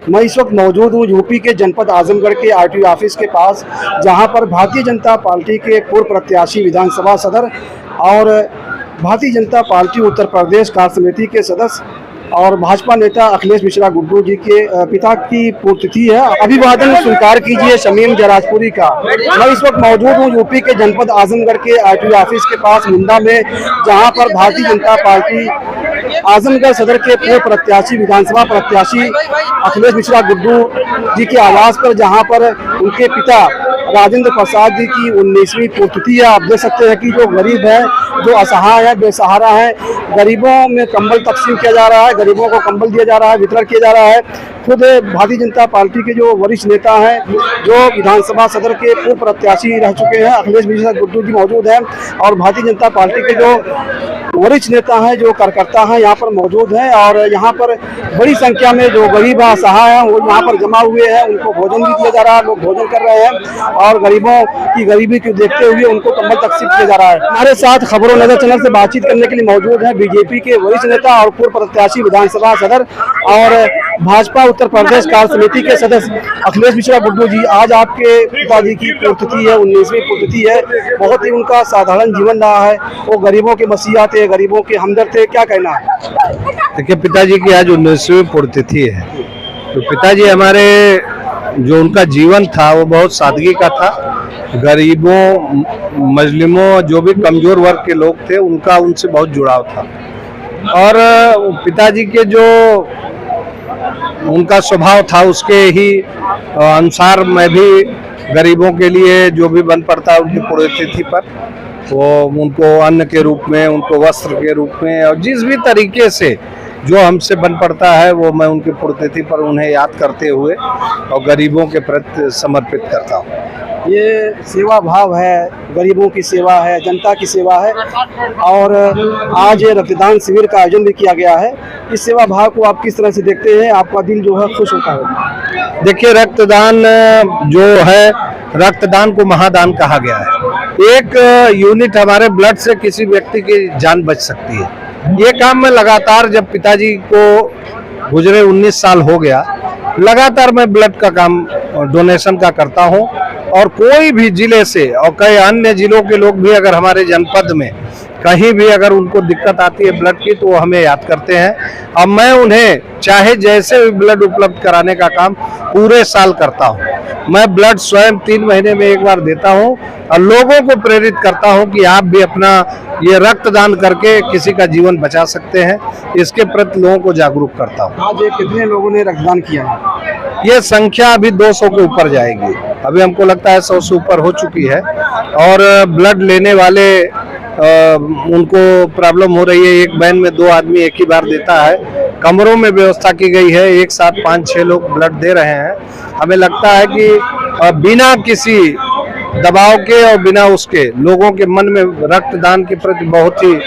मैं इस वक्त मौजूद हूँ यूपी के जनपद आजमगढ़ के आरटीओ ऑफिस के पास, जहां पर भारतीय जनता पार्टी के पूर्व प्रत्याशी विधानसभा सदर और भारतीय जनता पार्टी उत्तर प्रदेश कार्य समिति के सदस्य और भाजपा नेता अखिलेश मिश्रा गुड्डू जी के पिता की पुण्यतिथि है। अभिवादन स्वीकार कीजिए शमीम जराजपुरी का। मैं इस वक्त मौजूद हूँ यूपी के जनपद आजमगढ़ के आरटीओ ऑफिस के पास मुंडा में, जहां पर भारतीय जनता पार्टी आजमगढ़ सदर के पूर्व प्रत्याशी विधानसभा प्रत्याशी अखिलेश मिश्रा गुड्डू जी के आवास पर, जहां पर उनके पिता राजेंद्र प्रसाद जी की 19वीं पुण्यतिथि है। आप देख सकते हैं कि जो गरीब है, जो असहाय है, बेसहारा है, गरीबों में कंबल तकसीम किया जा रहा है, गरीबों को कंबल दिया जा रहा है, वितरण किया जा रहा है। खुद भारतीय जनता पार्टी के जो वरिष्ठ नेता हैं, जो विधानसभा सदर के पूर्व प्रत्याशी रह चुके हैं, अखिलेश मिश्रा गुड्डू जी मौजूद हैं, और भारतीय जनता पार्टी के जो वरिष्ठ नेता हैं, जो कार्यकर्ता हैं, यहाँ पर मौजूद हैं। और यहाँ पर बड़ी संख्या में जो गरीब असहाय हैं वो यहाँ पर जमा हुए हैं। उनको भोजन भी दिया जा रहा है, लोग भोजन कर रहे हैं, और गरीबों की गरीबी को देखते हुए उनको कंबल तकसीम किया जा रहा है। हमारे साथ खबरों नजर चैनल से बातचीत करने के लिए मौजूद है बीजेपी के वरिष्ठ नेता और पूर्व प्रत्याशी विधानसभा सदर और भाजपा उत्तर प्रदेश कार्य समिति के सदस्य अखिलेश मिश्रा गुड्डू जी। आज आपके पिताजी की पुण्यतिथि है, 19वीं पुण्यतिथि है। बहुत ही उनका साधारण जीवन रहा है, वो गरीबों के मसीहा थे, गरीबों के हमदर्द थे। क्या कहना है? देखिए, पिताजी की आज 19वीं पुण्यतिथि है। तो पिताजी हमारे जो उनका जीवन था वो बहुत सादगी का था। गरीबों, मजलूमों, जो भी कमजोर वर्ग के लोग थे उनका उनसे बहुत जुड़ाव था। और पिताजी के जो उनका स्वभाव था उसके ही अनुसार मैं भी गरीबों के लिए जो भी बन पड़ता है उनकी पुण्यतिथि पर, वो उनको अन्न के रूप में, उनको वस्त्र के रूप में, और जिस भी तरीके से जो हमसे बन पड़ता है वो मैं उनकी पुण्यतिथि पर उन्हें याद करते हुए और गरीबों के प्रति समर्पित करता हूँ। ये सेवा भाव है, गरीबों की सेवा है, जनता की सेवा है। और आज रक्तदान शिविर का आयोजन भी किया गया है। इस सेवा भाव को आप किस तरह से देखते हैं? आपका दिल जो है खुश होता है? देखिए, रक्तदान जो है, रक्तदान को महादान कहा गया है। एक यूनिट हमारे ब्लड से किसी व्यक्ति की जान बच सकती है। ये काम मैं लगातार, जब पिताजी को गुजरे 19 साल हो गया, लगातार मैं ब्लड का काम, डोनेशन का करता हूँ। और कोई भी जिले से और कई अन्य जिलों के लोग भी अगर हमारे जनपद में कहीं भी अगर उनको दिक्कत आती है ब्लड की, तो वो हमें याद करते हैं। अब मैं उन्हें चाहे जैसे भी ब्लड उपलब्ध कराने का काम पूरे साल करता हूं। मैं ब्लड स्वयं 3 महीने में एक बार देता हूं और लोगों को प्रेरित करता हूं कि आप भी अपना ये रक्तदान करके किसी का जीवन बचा सकते हैं। इसके प्रति लोगों को जागरूक करता हूं। आज कितने लोगों ने रक्तदान किया है? ये संख्या अभी 200 के ऊपर जाएगी। अभी हमको लगता है 100 से ऊपर हो चुकी है। और ब्लड लेने वाले उनको प्रॉब्लम हो रही है। एक वैन में 2 आदमी एक ही बार देता है। कमरों में व्यवस्था की गई है, एक साथ 5-6 लोग ब्लड दे रहे हैं। हमें लगता है कि बिना किसी दबाव के और बिना उसके लोगों के मन में रक्तदान के प्रति बहुत ही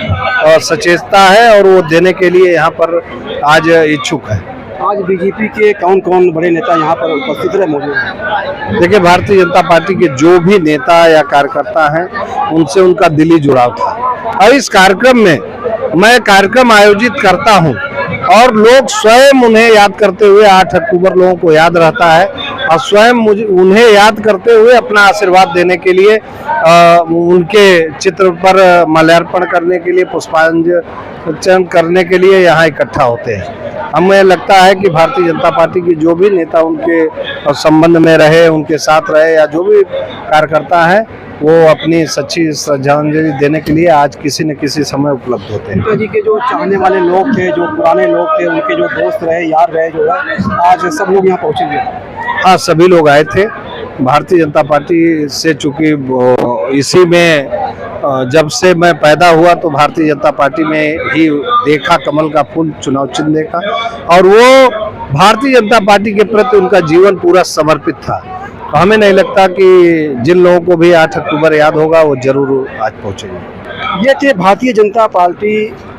सचेतता है और वो देने के लिए यहाँ पर आज इच्छुक है। आज बीजेपी के कौन कौन बड़े नेता यहाँ पर उपस्थित रहे, मौजूद हैं? देखिए, भारतीय जनता पार्टी के जो भी नेता या कार्यकर्ता हैं उनसे उनका दिली जुड़ाव था। और इस कार्यक्रम में मैं कार्यक्रम आयोजित करता हूं और लोग स्वयं उन्हें याद करते हुए, 8 अक्टूबर लोगों को याद रहता है, और स्वयं मुझे उन्हें याद करते हुए अपना आशीर्वाद देने के लिए, उनके चित्र पर माल्यार्पण करने के लिए, पुष्पांजलि करने के लिए यहाँ इकट्ठा होते हैं। हमें लगता है कि भारतीय जनता पार्टी के जो भी नेता उनके संबंध में रहे, उनके साथ रहे, या जो भी कार्यकर्ता है, वो अपनी सच्ची श्रद्धांजलि देने के लिए आज किसी न किसी समय उपलब्ध होते हैं। पिताजी के जो चाहने वाले लोग थे, जो पुराने लोग थे, उनके जो दोस्त रहे, यार रहे, जो है आज सब लोग यहाँ पहुँचेंगे। हाँ, सभी लोग आए थे। भारतीय जनता पार्टी से चूंकि इसी में जब से मैं पैदा हुआ तो भारतीय जनता पार्टी में ही देखा कमल का फूल, चुनाव चिन्ह देखा, और वो भारतीय जनता पार्टी के प्रति उनका जीवन पूरा समर्पित था। तो हमें नहीं लगता कि जिन लोगों को भी 8 अक्टूबर याद होगा वो जरूर आज पहुंचेंगे। ये थे भारतीय जनता पार्टी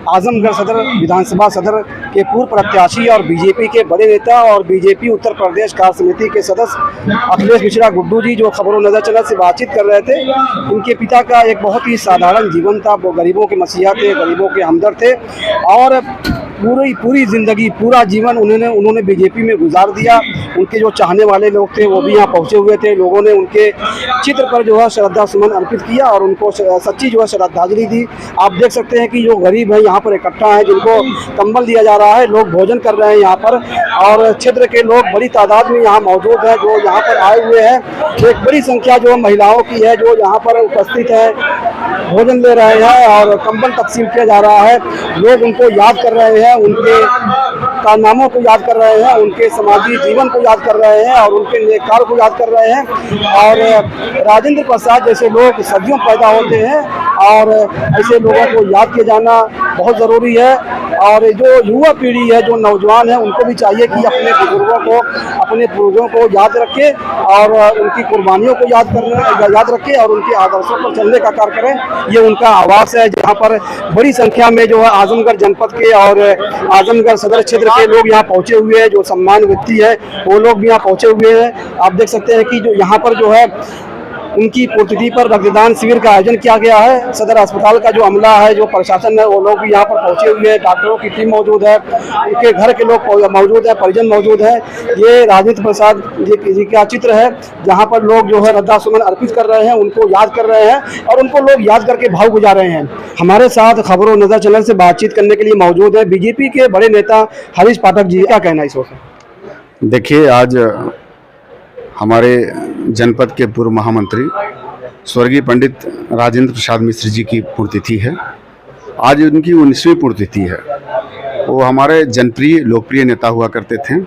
आजमगढ़ सदर विधानसभा सदर के पूर्व प्रत्याशी और बीजेपी के बड़े नेता और बीजेपी उत्तर प्रदेश कार्य समिति के सदस्य अखिलेश मिश्रा गुड्डू जी जो खबरों नजर चैनल से बातचीत कर रहे थे। इनके पिता का एक बहुत ही साधारण जीवन था, वो गरीबों के मसीहा थे, गरीबों के हमदर्द थे और पूरी ज़िंदगी पूरा जीवन उन्होंने बीजेपी में गुजार दिया। उनके जो चाहने वाले लोग थे वो भी यहाँ पहुँचे हुए थे। लोगों ने उनके चित्र पर जो है श्रद्धा सुमन अर्पित किया और उनको सच्ची जो है श्रद्धांजलि दी। आप देख सकते हैं कि जो गरीब है यहाँ पर इकट्ठा है, जिनको कंबल दिया जा रहा है, लोग भोजन कर रहे हैं यहाँ पर और क्षेत्र के लोग बड़ी तादाद में यहाँ मौजूद हैं जो यहाँ पर आए हुए हैं। एक बड़ी संख्या जो महिलाओं की है जो यहाँ पर उपस्थित है, भोजन ले रहे हैं और कंबल तकसीम किया जा रहा है। लोग उनको याद कर रहे हैं, उनके कारनामों को याद कर रहे हैं, उनके समाजी जीवन को याद कर रहे हैं और उनके नेक कार्य को याद कर रहे हैं। और राजेंद्र प्रसाद जैसे लोग सदियों पैदा होते हैं और ऐसे लोगों को याद किया जाना बहुत ज़रूरी है। और जो युवा पीढ़ी है, जो नौजवान है, उनको भी चाहिए कि अपने बुजुर्गों को, अपने पूर्वजों को याद रखे और उनकी कुर्बानियों को याद रखे और उनके आदर्शों पर चलने का कार्य करें। ये उनका आवास है जहाँ पर बड़ी संख्या में जो है आजमगढ़ जनपद के और आजमगढ़ सदर क्षेत्र के लोग यहाँ पहुँचे हुए हैं। जो सम्मान व्यक्ति है वो लोग भी यहाँ पहुँचे हुए हैं। आप देख सकते हैं कि जो यहाँ पर जो है उनकी पुण्यतिथि पर रक्तदान शिविर का आयोजन किया गया है। सदर अस्पताल का जो अमला है, जो प्रशासन है, वो लोग भी यहाँ पर पहुँचे हुए हैं। डॉक्टरों की टीम मौजूद है, उनके घर के लोग मौजूद है, परिजन मौजूद है। ये राजेंद्र प्रसाद जी का चित्र है जहाँ पर लोग जो है श्रद्धा सुमन अर्पित कर रहे हैं, उनको याद कर रहे हैं और उनको लोग याद करके भाव गुजार रहे हैं। हमारे साथ खबरों नजर चैनल से बातचीत करने के लिए मौजूद है बीजेपी के बड़े नेता हरीश पाठक जी। क्या कहना है इस वक्त? देखिए, आज हमारे जनपद के पूर्व महामंत्री स्वर्गीय पंडित राजेंद्र प्रसाद मिश्र जी की पुण्यतिथि है। आज उनकी 19वीं पुण्यतिथि है। वो हमारे जनप्रिय लोकप्रिय नेता हुआ करते थे।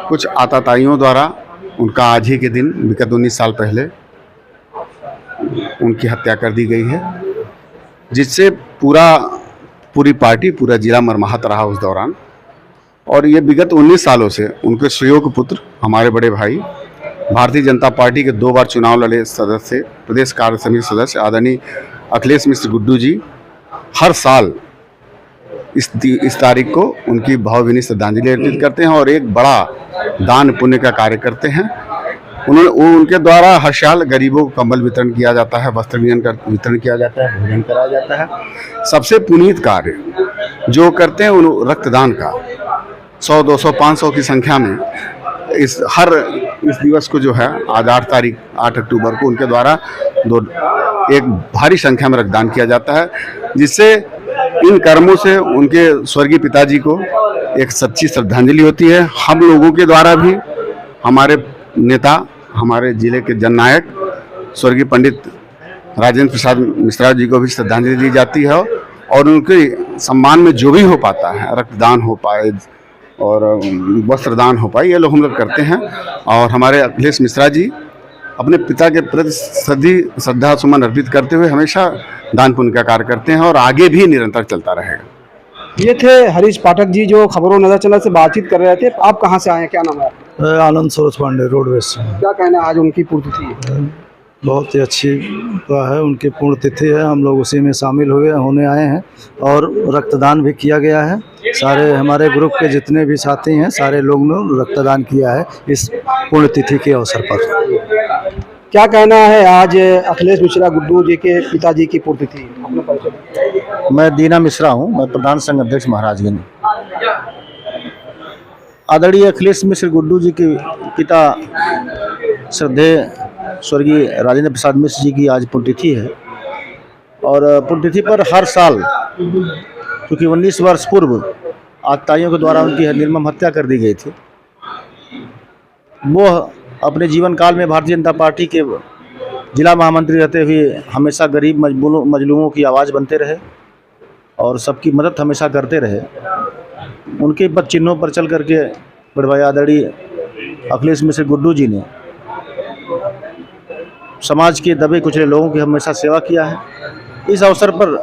कुछ आताताइयों द्वारा उनका आज ही के दिन विगत 19 साल पहले उनकी हत्या कर दी गई है, जिससे पूरी पार्टी, पूरा जिला मरमाहत रहा उस दौरान। और ये विगत 19 सालों से उनके सुयोग पुत्र, हमारे बड़े भाई, भारतीय जनता पार्टी के 2 बार चुनाव लड़े सदस्य, प्रदेश कार्य समिति सदस्य आदरणीय अखिलेश मिश्र गुड्डू जी हर साल इस तारीख को उनकी भावभीनी श्रद्धांजलि अर्पित करते हैं और एक बड़ा दान पुण्य का कार्य करते हैं। उनके द्वारा हर साल गरीबों को कंबल वितरण किया जाता है, वस्त्र वितरण किया जाता है, भोजन कराया जाता है। सबसे पुनीत कार्य जो करते हैं उन रक्तदान का 100, 200, 500 की संख्या में इस दिवस को जो है आज 8 अक्टूबर को उनके द्वारा एक भारी संख्या में रक्तदान किया जाता है, जिससे इन कर्मों से उनके स्वर्गीय पिताजी को एक सच्ची श्रद्धांजलि होती है। हम लोगों के द्वारा भी हमारे नेता, हमारे जिले के जननायक स्वर्गीय पंडित राजेंद्र प्रसाद मिश्रा जी को भी श्रद्धांजलि दी जाती है और उनके सम्मान में जो भी हो पाता है, रक्तदान हो पाए और वस्त्रदान हो पाए, ये लोग हम लोग करते हैं। और हमारे अखिलेश मिश्रा जी अपने पिता के प्रति श्रद्धा सुमन अर्पित करते हुए हमेशा दान पुण्य का कार्य करते हैं और आगे भी निरंतर चलता रहेगा। ये थे हरीश पाठक जी जो खबरों नजर चैनल से बातचीत कर रहे थे। आप कहाँ से आए हैं, क्या नाम है? आनंद सरोज पांडे, रोडवेज से। क्या कहना है आज उनकी पुण्यतिथि है? बहुत ही अच्छी है, उनकी पुण्यतिथि है। हम लोग उसी में शामिल होने आए हैं और रक्तदान भी किया गया है। सारे हमारे ग्रुप के जितने भी साथी हैं, सारे लोग ने रक्तदान किया है इस पुण्यतिथि के अवसर पर। क्या कहना है आज अखिलेश मिश्रा गुड्डू जी के पिताजी की पुण्यतिथि? अपना परिचय। मैं दीना मिश्रा हूं, मैं प्रधान संघ अध्यक्ष महाराजगंज। आदरणीय अखिलेश मिश्र गुड्डू जी के पिता श्रद्धेय स्वर्गीय राजेंद्र प्रसाद मिश्र जी की आज पुण्यतिथि है और पुण्यतिथि पर हर साल, क्योंकि 19 वर्ष पूर्व आतताइयों के द्वारा उनकी निर्मम हत्या कर दी गई थी, वो अपने जीवन काल में भारतीय जनता पार्टी के जिला महामंत्री रहते हुए हमेशा गरीब मजलूमों की आवाज़ बनते रहे और सबकी मदद हमेशा करते रहे। उनके पद चिन्हों पर चल करके बड़े भाई आदरणीय अखिलेश मिश्र गुड्डू जी ने समाज के दबे कुचले लोगों की हमेशा सेवा किया है। इस अवसर पर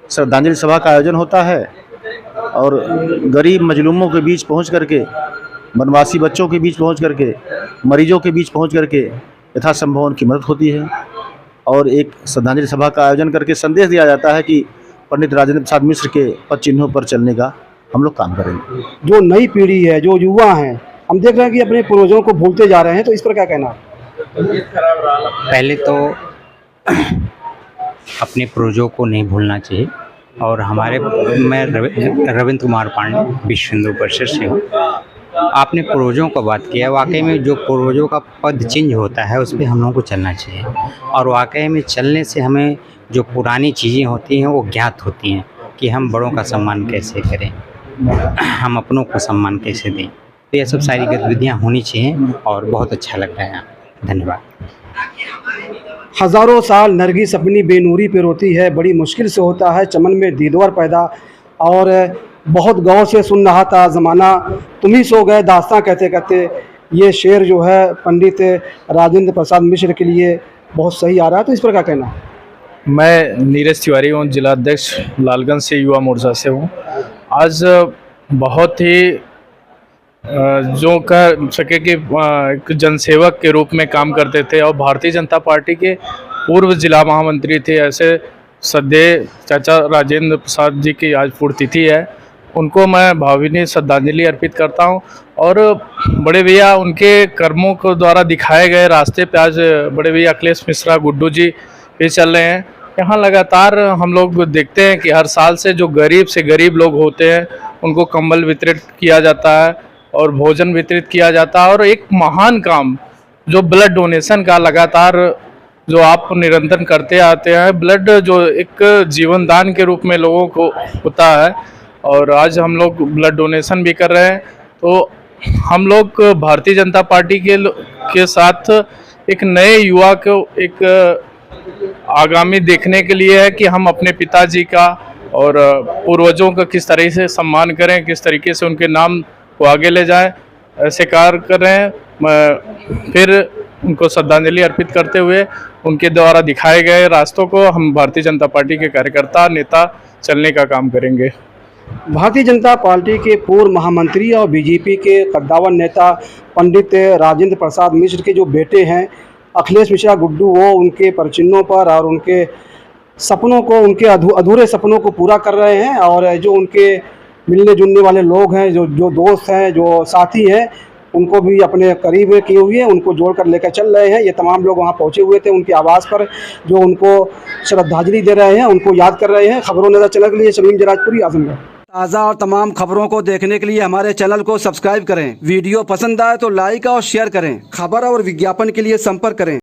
श्रद्धांजलि सभा का आयोजन होता है और गरीब मजलूमों के बीच पहुंच करके, वनवासी बच्चों के बीच पहुंच करके, मरीजों के बीच पहुंच करके यथासंभव उनकी मदद होती है और एक श्रद्धांजलि सभा का आयोजन करके संदेश दिया जाता है कि पंडित राजेंद्र प्रसाद मिश्र के पद चिन्हों पर चलने का हम लोग काम करेंगे। जो नई पीढ़ी है, जो युवा हैं, हम देख रहे हैं कि अपने पूर्वजों को भूलते जा रहे हैं, तो इस पर क्या कहना? पहले तो अपने पूर्वजों को नहीं भूलना चाहिए। और मैं रविंद्र कुमार पांडे विश्व हिंदू परिषद से हूँ। आपने पूर्वजों का बात किया, वाकई में जो पूर्वजों का पद चिन्ह होता है उस पर हम लोगों को चलना चाहिए। और वाकई में चलने से हमें जो पुरानी चीज़ें होती हैं वो ज्ञात होती हैं कि हम बड़ों का सम्मान कैसे करें, हम अपनों को सम्मान कैसे दें। तो ये सब सारी गतिविधियाँ होनी चाहिए और बहुत अच्छा लग रहा है। धन्यवाद। हज़ारों साल नरगिस अपनी बेनूरी पे रोती है, बड़ी मुश्किल से होता है चमन में दीदवर पैदा। और बहुत गौर से सुन रहा था ज़माना, तुम ही सो गए दास्तां कहते कहते। ये शेर जो है पंडित राजेंद्र प्रसाद मिश्र के लिए बहुत सही आ रहा है, तो इस पर क्या कहना? मैं नीरज तिवारी हूँ, जिला अध्यक्ष लालगंज से युवा मोर्चा से हूँ। आज बहुत ही जो कह सके कि एक जनसेवक के रूप में काम करते थे और भारतीय जनता पार्टी के पूर्व जिला महामंत्री थे। ऐसे श्रद्धेय चाचा राजेंद्र प्रसाद जी की आज पुण्यतिथि है, उनको मैं भावभीनी श्रद्धांजलि अर्पित करता हूं। और बड़े भैया उनके कर्मों को द्वारा दिखाए गए रास्ते पे आज बड़े भैया अखिलेश मिश्रा गुड्डू जी भी चल रहे हैं। यहाँ लगातार हम लोग देखते हैं कि हर साल से जो गरीब से गरीब लोग होते हैं उनको कंबल वितरित किया जाता है और भोजन वितरित किया जाता है। और एक महान काम जो ब्लड डोनेशन का लगातार जो आप निरंतर करते आते हैं, ब्लड जो एक जीवन दान के रूप में लोगों को होता है, और आज हम लोग ब्लड डोनेशन भी कर रहे हैं। तो हम लोग भारतीय जनता पार्टी के साथ एक नए युवा को एक आगामी देखने के लिए है कि हम अपने पिताजी का और पूर्वजों का किस तरह से सम्मान करें, किस तरीके से उनके नाम को आगे ले जाएं, ऐसे कार्य कर रहे हैं। मैं फिर उनको श्रद्धांजलि अर्पित करते हुए उनके द्वारा दिखाए गए रास्तों को हम भारतीय जनता पार्टी के कार्यकर्ता नेता चलने का काम करेंगे। भारतीय जनता पार्टी के पूर्व महामंत्री और बीजेपी के कद्दावर नेता पंडित राजेंद्र प्रसाद मिश्र के जो बेटे हैं अखिलेश मिश्रा गुड्डू, वो उनके परचिन्हों पर और उनके सपनों को, उनके अधूरे सपनों को पूरा कर रहे हैं। और जो उनके मिलने जुलने वाले लोग हैं, जो दोस्त हैं, जो साथी हैं, उनको भी अपने करीब किए हुए हैं, उनको जोड़कर लेकर चल रहे हैं। ये तमाम लोग वहाँ पहुँचे हुए थे उनके आवास पर, जो उनको श्रद्धांजलि दे रहे हैं, उनको याद कर रहे हैं। खबरों नजर चैनल के लिए सलीम जराजपुरी, आजमगढ़। ताज़ा और तमाम खबरों को देखने के लिए हमारे चैनल को सब्सक्राइब करें। वीडियो पसंद आए तो लाइक और शेयर करें। खबर और विज्ञापन के लिए संपर्क करें।